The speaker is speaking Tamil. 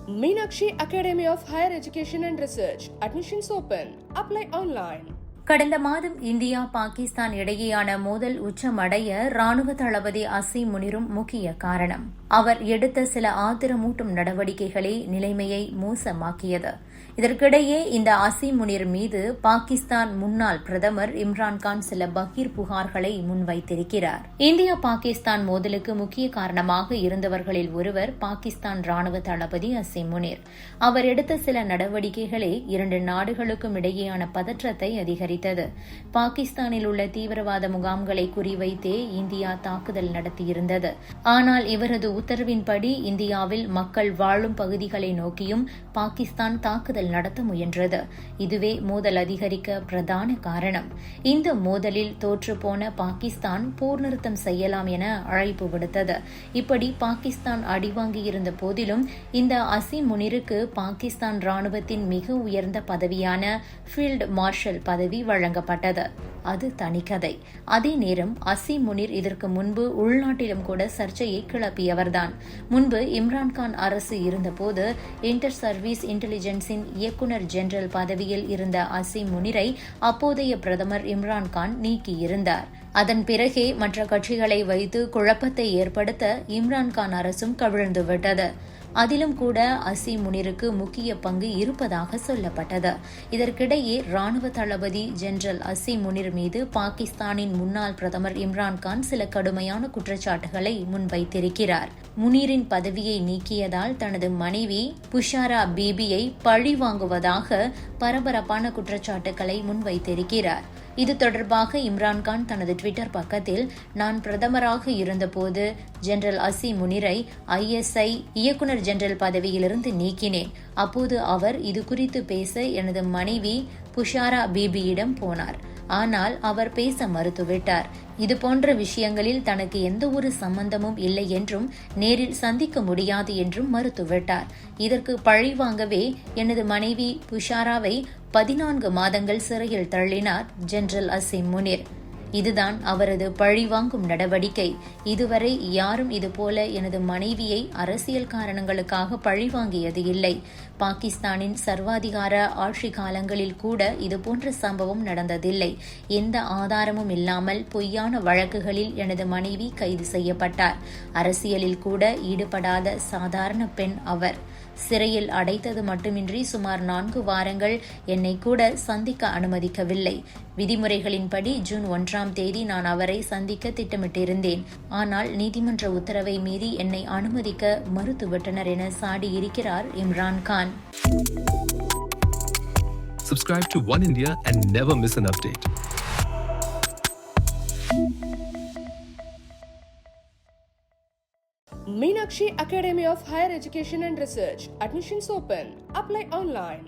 Meenakshi Academy of Higher Education and Research. Admissions open. Apply online. கடந்த மாதம் இந்தியா பாகிஸ்தான் இடையேயான மோதல் உச்சமடைய ராணுவ தளபதி அசீம் முனிரும் முக்கிய காரணம். அவர் எடுத்த சில ஆத்திரமூட்டும் நடவடிக்கைகளே நிலைமையை மோசமாக்கியது. இதற்கிடையே இந்த அசீம் முனிர் மீது பாகிஸ்தான் முன்னாள் பிரதமர் இம்ரான்கான் சில பகீர் புகார்களை முன்வைத்திருக்கிறார். இந்தியா பாகிஸ்தான் மோதலுக்கு முக்கிய காரணமாக இருந்தவர்களில் ஒருவர் பாகிஸ்தான் ராணுவ தளபதி அசீம் முனிர். அவர் எடுத்த சில நடவடிக்கைகளே இரண்டு நாடுகளுக்கும் இடையேயான பதற்றத்தை அதிகரித்தது. பாகிஸ்தானில் உள்ள தீவிரவாத முகாம்களை குறிவைத்தே இந்தியா தாக்குதல் நடத்தியிருந்தது. ஆனால் இவரது உத்தரவின்படி இந்தியாவில் மக்கள் வாழும் பகுதிகளை நோக்கியும் பாகிஸ்தான் தாக்குதல் நடத்த முயன்றது. இதுவே மோதல் அதிகரிக்க பிரதான காரணம். இந்த மோதலில் தோற்றுப்போன பாகிஸ்தான் போர் நிறுத்தம் செய்யலாம் என அழைப்பு விடுத்தது. இப்படி பாகிஸ்தான் அடிவாங்கியிருந்த போதிலும் இந்த அசீம் முனிருக்கு பாகிஸ்தான் ராணுவத்தின் மிக உயர்ந்த பதவியான ஃபீல்டு மார்ஷல் பதவி வழங்கப்பட்டது. அது தனிக்கதை. அதே நேரம் அசீம் முனிர் இதற்கு முன்பு உள்நாட்டிலும் கூட சர்ச்சையை கிளப்பியவர்தான். முன்பு இம்ரான்கான் அரசு இருந்தபோது இன்டர் சர்வீஸ் இன்டெலிஜென்ஸின் இயக்குநர் ஜெனரல் பதவியில் இருந்த அசீம் முனிரை அப்போதைய பிரதமர் இம்ரான்கான் நீக்கியிருந்தார். அதன் பிறகே மற்ற கட்சிகளை வைத்து குழப்பத்தை ஏற்படுத்த இம்ரான்கான் அரசும் கவிழ்ந்துவிட்டது. அதிலும் கூட அசீம் முனிருக்கு முக்கிய பங்கு இருப்பதாக சொல்லப்பட்டது. இதற்கிடையே ராணுவ தளபதி ஜெனரல் அசீம் முனிர் மீது பாகிஸ்தானின் முன்னாள் பிரதமர் இம்ரான்கான் சில கடுமையான குற்றச்சாட்டுகளை முன்வைத்திருக்கிறார். முனீரின் பதவியை நீக்கியதால் தனது மனைவி புஷாரா பீபியை பழி வாங்குவதாக பரபரப்பான குற்றச்சாட்டுகளை முன்வைத்திருக்கிறார். இது தொடர்பாக இம்ரான்கான் தனது ட்விட்டர் பக்கத்தில், நான் பிரதமராக இருந்தபோது ஜெனரல் அசீம் முனிரை ISI இயக்குநர் ஜெனரல் பதவியிலிருந்து நீக்கினேன். அப்போது அவர் இது குறித்து பேச எனது மனைவி புஷாரா பீபியிடம் போனார். ஆனால் அவர் பேச மறுத்துவிட்டார். இதுபோன்ற விஷயங்களில் தனக்கு எந்த ஒரு சம்பந்தமும் இல்லை என்றும் நேரில் சந்திக்க முடியாது என்றும் மறுத்துவிட்டார். இதற்கு பழிவாங்கவே எனது மனைவி புஷாராவை 14 மாதங்கள் சிறையில் தள்ளினார் ஜெனரல் அசீம் முனிர். இதுதான் அவரது பழிவாங்கும் நடவடிக்கை. இதுவரை யாரும் இதுபோல எனது மனைவியை அரசியல் காரணங்களுக்காக பழிவாங்கியது இல்லை. பாகிஸ்தானின் சர்வாதிகார ஆட்சி காலங்களில் கூட இதுபோன்ற சம்பவம் நடந்ததில்லை. எந்த ஆதாரமும் இல்லாமல் பொய்யான வழக்குகளில் எனது மனைவி கைது செய்யப்பட்டார். அரசியலில் கூட ஈடுபடாத சாதாரண பெண் அவர். சிறையில் அடைத்தது மட்டுமின்றி சுமார் 4 வாரங்கள் என்னை கூட சந்திக்க அனுமதிக்கவில்லை. விதிமுறைகளின்படி ஜூன் 1ஆம் தேதி நான் அவரை சந்திக்க திட்டமிட்டிருந்தேன். ஆனால் நீதிமன்ற உத்தரவை மீறி என்னை அனுமதிக்க மறுத்துவிட்டனர் என சாடியிருக்கிறார் Imran Khan. Subscribe to One India and never miss an update. Meenakshi Academy of Higher Education and Research. Admissions open. Apply online.